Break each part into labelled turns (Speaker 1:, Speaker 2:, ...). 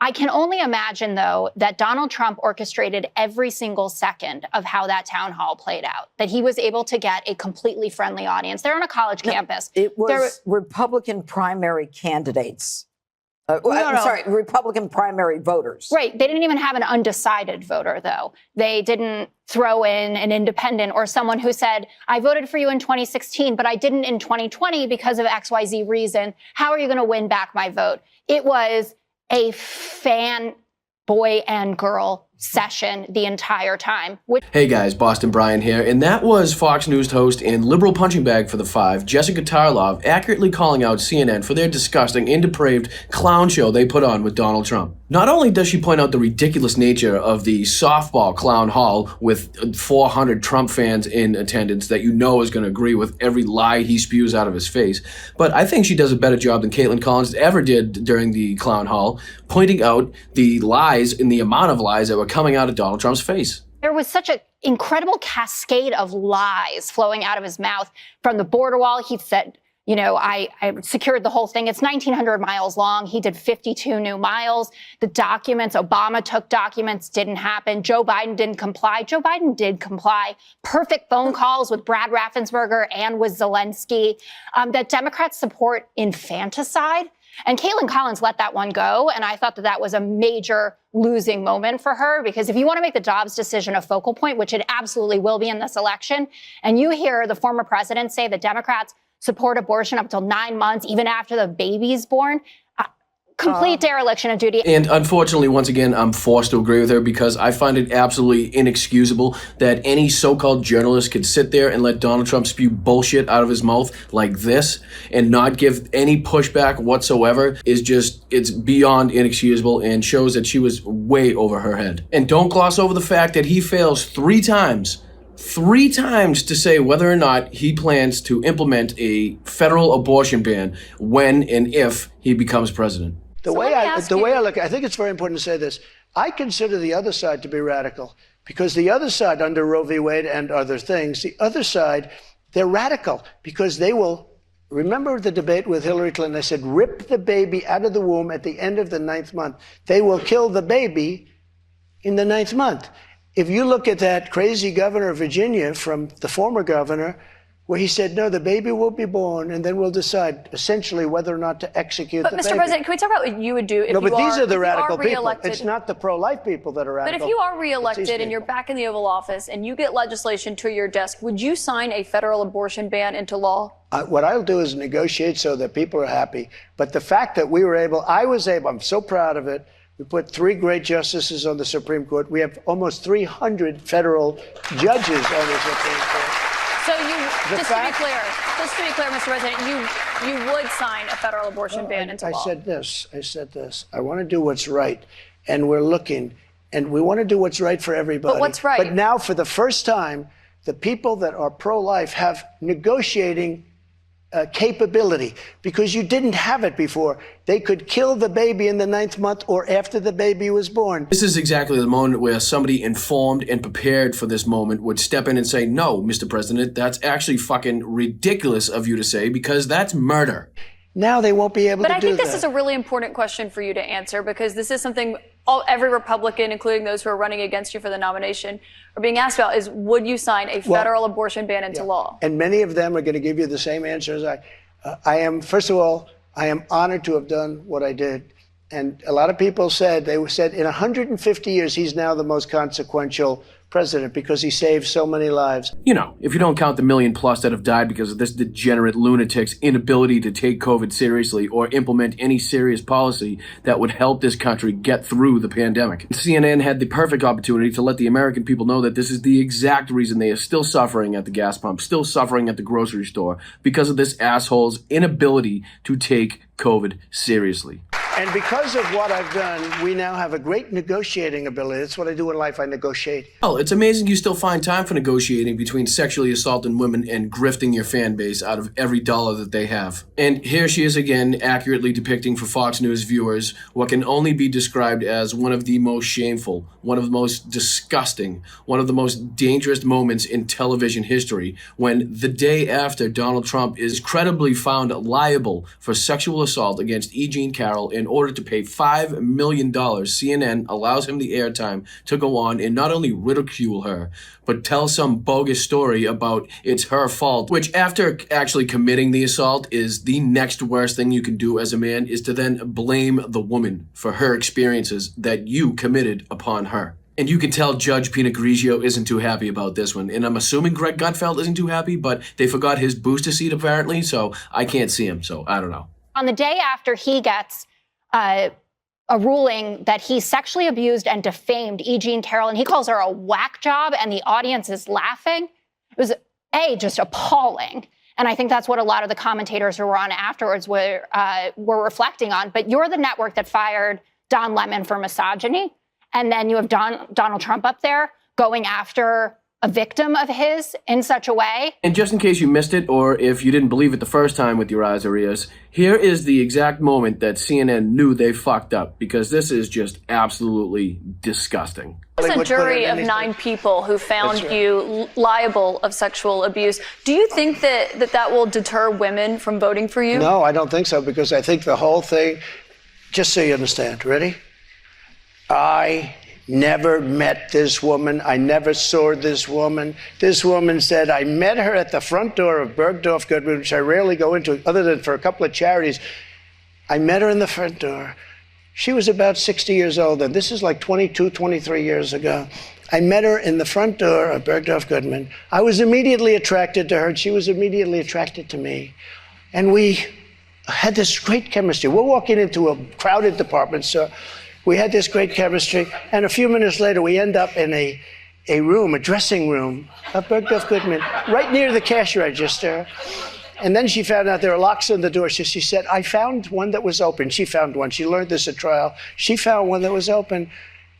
Speaker 1: I can only imagine, though, that Donald Trump orchestrated every single second of how that town hall played out, that he was able to get a completely friendly audience. They're on a college campus.
Speaker 2: It was Republican primary candidates. Sorry, Republican primary voters.
Speaker 1: Right. They didn't even have an undecided voter, though. They didn't throw in an independent or someone who said, I voted for you in 2016, but I didn't in 2020 because of XYZ reason. How are you going to win back my vote? It was a fan boy and girl session the entire time.
Speaker 3: Hey guys, Boston Brian here, and that was Fox News host and liberal punching bag for the Five, Jessica Tarlov, accurately calling out CNN for their disgusting and depraved clown show they put on with Donald Trump. Not only does she point out the ridiculous nature of the softball clown hall with 400 Trump fans in attendance that you know is going to agree with every lie he spews out of his face, but I think she does a better job than Caitlin Collins ever did during the clown hall, pointing out the lies and the amount of lies that were coming out of Donald Trump's face.
Speaker 1: There was such an incredible cascade of lies flowing out of his mouth. From the border wall, he said, you know, I secured the whole thing. It's 1,900 miles long. He did 52 new miles. The documents, Obama took documents, didn't happen. Joe Biden didn't comply. Joe Biden did comply. Perfect phone calls with Brad Raffensperger and with Zelensky. That Democrats support infanticide. And Caitlin Collins let that one go. And I thought that that was a major losing moment for her, because if you want to make the Dobbs decision a focal point, which it absolutely will be in this election, and you hear the former president say that Democrats support abortion up till 9 months, even after the baby's born, complete dereliction of duty.
Speaker 3: And unfortunately, once again, I'm forced to agree with her, because I find it absolutely inexcusable that any so-called journalist could sit there and let Donald Trump spew bullshit out of his mouth like this and not give any pushback whatsoever. It's beyond inexcusable and shows that she was way over her head. And don't gloss over the fact that he fails three times to say whether or not he plans to implement a federal abortion ban when and if he becomes president.
Speaker 4: The way I look, I think it's very important to say this. I consider the other side to be radical, because the other side, under Roe v. Wade and other things, the other side, they're radical because they will, remember the debate with Hillary Clinton? They said, rip the baby out of the womb at the end of the 9th month. They will kill the baby in the 9th month. If you look at that crazy governor of Virginia from the former governor, where he said, no, the baby will be born, and then we'll decide essentially whether or not to execute the baby.
Speaker 5: But Mr. President, can we talk about what you would do if
Speaker 4: these are the radical people. It's not the pro-life people that are radical.
Speaker 5: But if you are reelected and you're back in the Oval Office and you get legislation to your desk, would you sign a federal abortion ban into law?
Speaker 4: What I'll do is negotiate so that people are happy. But the fact that I was able, I'm so proud of it. We put 3 great justices on the Supreme Court. We have almost 300 federal judges on the Supreme Court.
Speaker 5: So just to be clear, Mr. President, you would sign a federal abortion ban into law.
Speaker 4: I said this. I want to do what's right. And we're looking, and we want to do what's right for everybody.
Speaker 5: But what's right?
Speaker 4: But now, for the first time, the people that are pro-life have negotiating capability, because you didn't have it before. They could kill the baby in the 9th month or after the baby was born.
Speaker 3: This is exactly the moment where somebody informed and prepared for this moment would step in and say, no, Mr. President, that's actually fucking ridiculous of you to say, because that's murder.
Speaker 4: Now they won't be able to do that.
Speaker 5: But I think this is a really important question for you to answer, because this is something every Republican, including those who are running against you for the nomination, are being asked about, is would you sign a federal abortion ban into law?
Speaker 4: And many of them are going to give you the same answer as I am. First of all, I am honored to have done what I did. And a lot of people said in 150 years, he's now the most consequential president because he saved so many lives.
Speaker 3: You know, if you don't count the 1 million plus that have died because of this degenerate lunatic's inability to take COVID seriously or implement any serious policy that would help this country get through the pandemic. CNN had the perfect opportunity to let the American people know that this is the exact reason they are still suffering at the gas pump, still suffering at the grocery store, because of this asshole's inability to take COVID seriously.
Speaker 4: And because of what I've done, we now have a great negotiating ability. That's what I do in life. I negotiate.
Speaker 3: Oh, it's amazing you still find time for negotiating between sexually assaulting women and grifting your fan base out of every dollar that they have. And here she is again, accurately depicting for Fox News viewers what can only be described as one of the most shameful, one of the most disgusting, one of the most dangerous moments in television history, when the day after Donald Trump is credibly found liable for sexual assault against E. Jean Carroll and order to pay $5 million, CNN allows him the airtime to go on and not only ridicule her, but tell some bogus story about it's her fault, which after actually committing the assault is the next worst thing you can do as a man, is to then blame the woman for her experiences that you committed upon her. And you can tell Judge Pinot Grigio isn't too happy about this one. And I'm assuming Greg Gutfeld isn't too happy, but they forgot his booster seat apparently, so I can't see him, so I don't know.
Speaker 1: On the day after he gets a ruling that he sexually abused and defamed E. Jean Carroll, and he calls her a whack job, and the audience is laughing, it was, just appalling. And I think that's what a lot of the commentators who were on afterwards were reflecting on. But you're the network that fired Don Lemon for misogyny. And then you have Donald Trump up there going after a victim of his in such a way.
Speaker 3: And just in case you missed it, or if you didn't believe it the first time with your eyes or ears, here is the exact moment that CNN knew they fucked up, because this is just absolutely disgusting.
Speaker 5: There's a jury of 9 people who found you liable of sexual abuse. Do you think that will deter women from voting for you?
Speaker 4: No, I don't think so, because I think the whole thing, just so you understand, ready? I never met this woman. I never saw this woman. This woman said, I met her at the front door of Bergdorf Goodman, which I rarely go into other than for a couple of charities. I met her in the front door. She was about 60 years old, and this is like 22, 23 years ago. I met her in the front door of Bergdorf Goodman. I was immediately attracted to her, and she was immediately attracted to me. And we had this great chemistry. We're walking into a crowded department store. We had this great chemistry, and a few minutes later, we end up in a room, a dressing room of Bergdorf Goodman, right near the cash register. And then she found out there were locks on the door. So she said, I found one that was open. She found one. She learned this at trial. She found one that was open.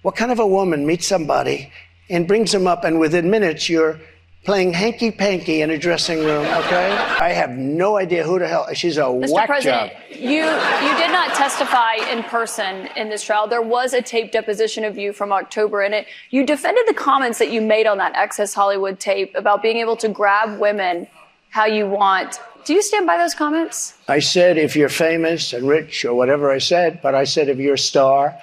Speaker 4: What kind of a woman meets somebody and brings them up, and within minutes, you're playing hanky-panky in a dressing room, okay? I have no idea who the hell, she's a
Speaker 5: Mr.
Speaker 4: whack
Speaker 5: President,
Speaker 4: job.
Speaker 5: you did not testify in person in this trial. There was a tape deposition of you from October in it. You defended the comments that you made on that Access Hollywood tape about being able to grab women how you want. Do you stand by those comments?
Speaker 4: I said, if you're famous and rich or whatever I said, but I said, if you're a star,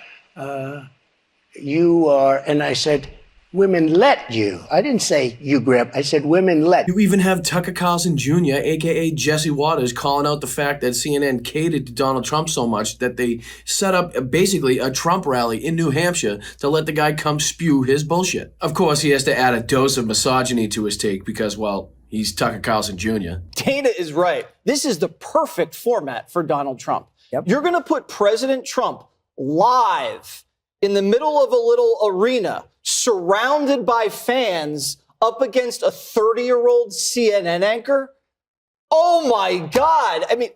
Speaker 4: you are, and I said, women let you. I didn't say you grab. I said women let.
Speaker 3: You even have Tucker Carlson Jr., a.k.a. Jesse Waters, calling out the fact that CNN catered to Donald Trump so much that they set up basically a Trump rally in New Hampshire to let the guy come spew his bullshit. Of course, he has to add a dose of misogyny to his take because, well, he's Tucker Carlson Jr.
Speaker 6: Dana is right. This is the perfect format for Donald Trump.
Speaker 2: Yep.
Speaker 6: You're going to put President Trump live in the middle of a little arena, surrounded by fans, up against a 30-year-old CNN anchor? Oh, my God. I mean,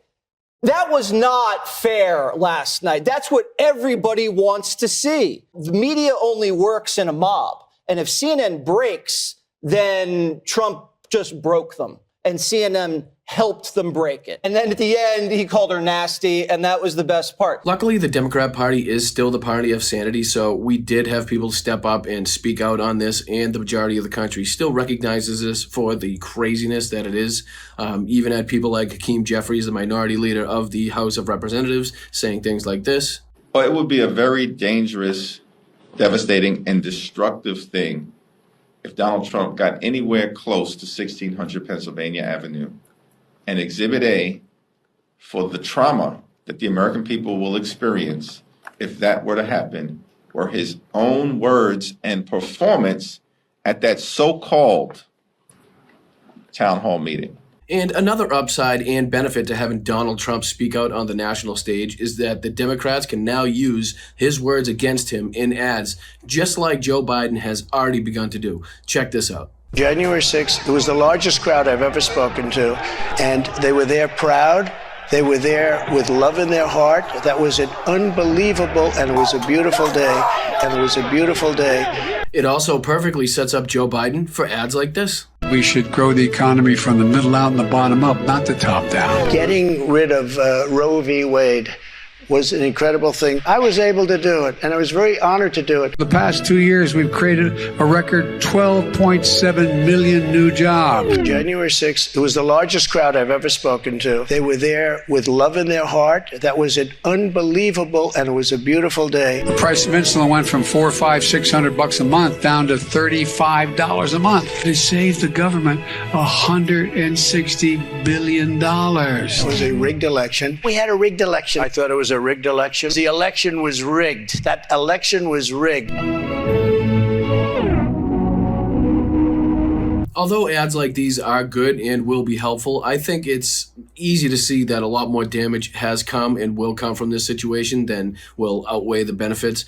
Speaker 6: that was not fair last night. That's what everybody wants to see. The media only works in a mob. And if CNN breaks, then Trump just broke them. And CNN helped them break it. And then at the end, he called her nasty, and that was the best part.
Speaker 3: Luckily, the Democrat Party is still the party of sanity, so we did have people step up and speak out on this, and the majority of the country still recognizes this for the craziness that it is. Even had people like Hakeem Jeffries, the minority leader of the House of Representatives, saying things like this.
Speaker 7: Well, it would be a very dangerous, devastating, and destructive thing if Donald Trump got anywhere close to 1600 Pennsylvania Avenue. And Exhibit A, for the trauma that the American people will experience if that were to happen, were his own words and performance at that so-called town hall meeting.
Speaker 3: And another upside and benefit to having Donald Trump speak out on the national stage is that the Democrats can now use his words against him in ads, just like Joe Biden has already begun to do. Check this out.
Speaker 4: January 6th, it was the largest crowd I've ever spoken to, and they were there proud. They were there with love in their heart. That was an unbelievable, and it was a beautiful day, and it was a beautiful day.
Speaker 3: It also perfectly sets up Joe Biden for ads like this.
Speaker 8: We should grow the economy from the middle out and the bottom up, not the top down.
Speaker 4: Getting rid of Roe v. Wade was an incredible thing. I was able to do it, and I was very honored to do it.
Speaker 8: The past 2 years, we've created a record 12.7 million new jobs.
Speaker 4: January 6th, it was the largest crowd I've ever spoken to. They were there with love in their heart. That was an unbelievable, and it was a beautiful day.
Speaker 8: The price of insulin went from $400, $500, $600 a month down to $35 a month. They saved the government $160 billion.
Speaker 4: It was a rigged election. We had a rigged election. I thought it was a rigged election. The election was rigged. That election was rigged.
Speaker 3: Although ads like these are good and will be helpful, I think it's easy to see that a lot more damage has come and will come from this situation than will outweigh the benefits.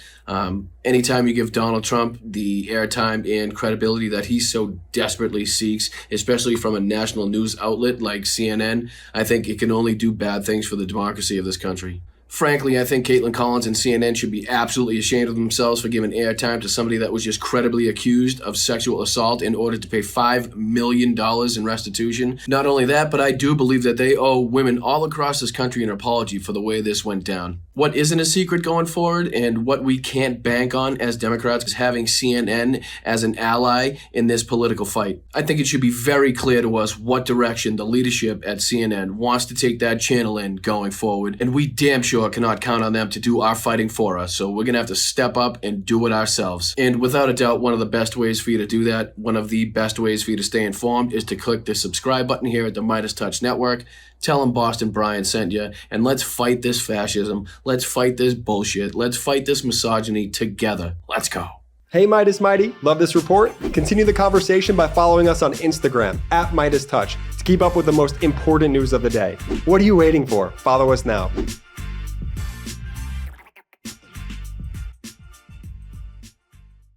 Speaker 3: Anytime you give Donald Trump the airtime and credibility that he so desperately seeks, especially from a national news outlet like CNN, I think it can only do bad things for the democracy of this country. Frankly, I think Caitlin Collins and CNN should be absolutely ashamed of themselves for giving airtime to somebody that was just credibly accused of sexual assault in order to pay $5 million in restitution. Not only that, but I do believe that they owe women all across this country an apology for the way this went down. What isn't a secret going forward, and what we can't bank on as Democrats, is having CNN as an ally in this political fight. I think it should be very clear to us what direction the leadership at CNN wants to take that channel in going forward, and we damn sure cannot count on them to do our fighting for us, so we're gonna have to step up and do it ourselves. And without a doubt, one of the best ways for you to do that, one of the best ways for you to stay informed, is to click the subscribe button here at the MeidasTouch Network. Tell them Boston Brian sent you, and let's fight this fascism. Let's fight this bullshit. Let's fight this misogyny together. Let's go.
Speaker 9: Hey Midas Mighty, love this report? Continue the conversation by following us on Instagram @MeidasTouch to keep up with the most important news of the day. What are you waiting for? Follow us now.